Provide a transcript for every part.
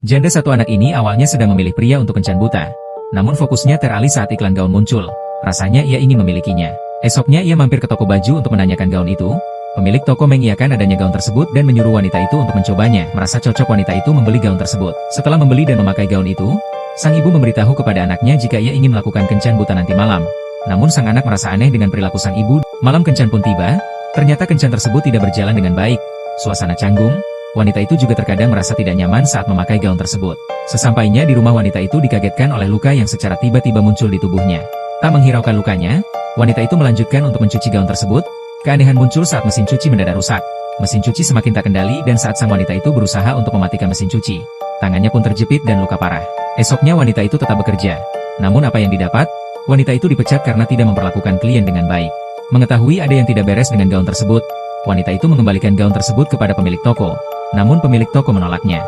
Janda satu anak ini awalnya sedang memilih pria untuk kencan buta. Namun fokusnya teralih saat iklan gaun muncul. Rasanya ia ingin memilikinya. Esoknya ia mampir ke toko baju untuk menanyakan gaun itu. Pemilik toko mengiyakan adanya gaun tersebut dan menyuruh wanita itu untuk mencobanya. Merasa cocok, wanita itu membeli gaun tersebut. Setelah membeli dan memakai gaun itu, sang ibu memberitahu kepada anaknya jika ia ingin melakukan kencan buta nanti malam. Namun sang anak merasa aneh dengan perilaku sang ibu. Malam kencan pun tiba. Ternyata kencan tersebut tidak berjalan dengan baik. Suasana canggung. Wanita itu juga terkadang merasa tidak nyaman saat memakai gaun tersebut. Sesampainya di rumah, wanita itu dikagetkan oleh luka yang secara tiba-tiba muncul di tubuhnya. Tak menghiraukan lukanya, wanita itu melanjutkan untuk mencuci gaun tersebut. Keanehan muncul saat mesin cuci mendadak rusak. Mesin cuci semakin tak kendali dan saat sang wanita itu berusaha untuk mematikan mesin cuci, tangannya pun terjepit dan luka parah. Esoknya wanita itu tetap bekerja. Namun apa yang didapat? Wanita itu dipecat karena tidak memperlakukan klien dengan baik. Mengetahui ada yang tidak beres dengan gaun tersebut, wanita itu mengembalikan gaun tersebut kepada pemilik toko. Namun pemilik toko menolaknya.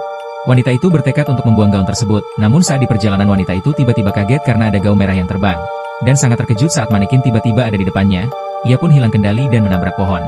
Wanita itu bertekad untuk membuang gaun tersebut. Namun saat di perjalanan, wanita itu tiba-tiba kaget karena ada gaun merah yang terbang. Dan sangat terkejut saat manekin tiba-tiba ada di depannya. Ia pun hilang kendali dan menabrak pohon.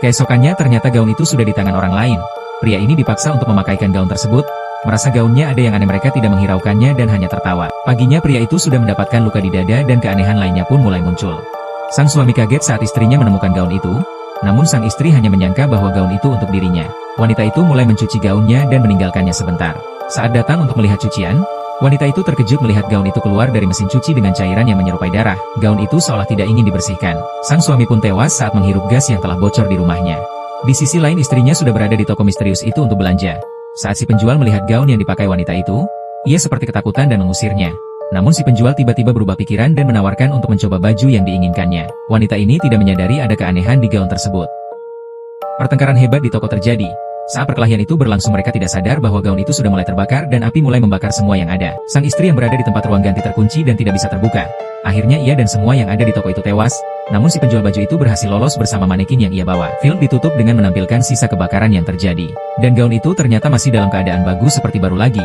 Keesokannya ternyata gaun itu sudah di tangan orang lain. Pria ini dipaksa untuk memakaikan gaun tersebut. Merasa gaunnya ada yang aneh, mereka tidak menghiraukannya dan hanya tertawa. Paginya pria itu sudah mendapatkan luka di dada dan keanehan lainnya pun mulai muncul. Sang suami kaget saat istrinya menemukan gaun itu. Namun sang istri hanya menyangka bahwa gaun itu untuk dirinya. Wanita itu mulai mencuci gaunnya dan meninggalkannya sebentar. Saat datang untuk melihat cucian, wanita itu terkejut melihat gaun itu keluar dari mesin cuci dengan cairan yang menyerupai darah. Gaun itu seolah tidak ingin dibersihkan. Sang suami pun tewas saat menghirup gas yang telah bocor di rumahnya. Di sisi lain, istrinya sudah berada di toko misterius itu untuk belanja. Saat si penjual melihat gaun yang dipakai wanita itu, ia seperti ketakutan dan mengusirnya. Namun si penjual tiba-tiba berubah pikiran dan menawarkan untuk mencoba baju yang diinginkannya. Wanita ini tidak menyadari ada keanehan di gaun tersebut. Pertengkaran hebat di toko terjadi. Saat perkelahian itu berlangsung, mereka tidak sadar bahwa gaun itu sudah mulai terbakar dan api mulai membakar semua yang ada. Sang istri yang berada di tempat ruang ganti terkunci dan tidak bisa terbuka. Akhirnya ia dan semua yang ada di toko itu tewas. Namun si penjual baju itu berhasil lolos bersama manekin yang ia bawa. Film ditutup dengan menampilkan sisa kebakaran yang terjadi. Dan gaun itu ternyata masih dalam keadaan bagus seperti baru lagi.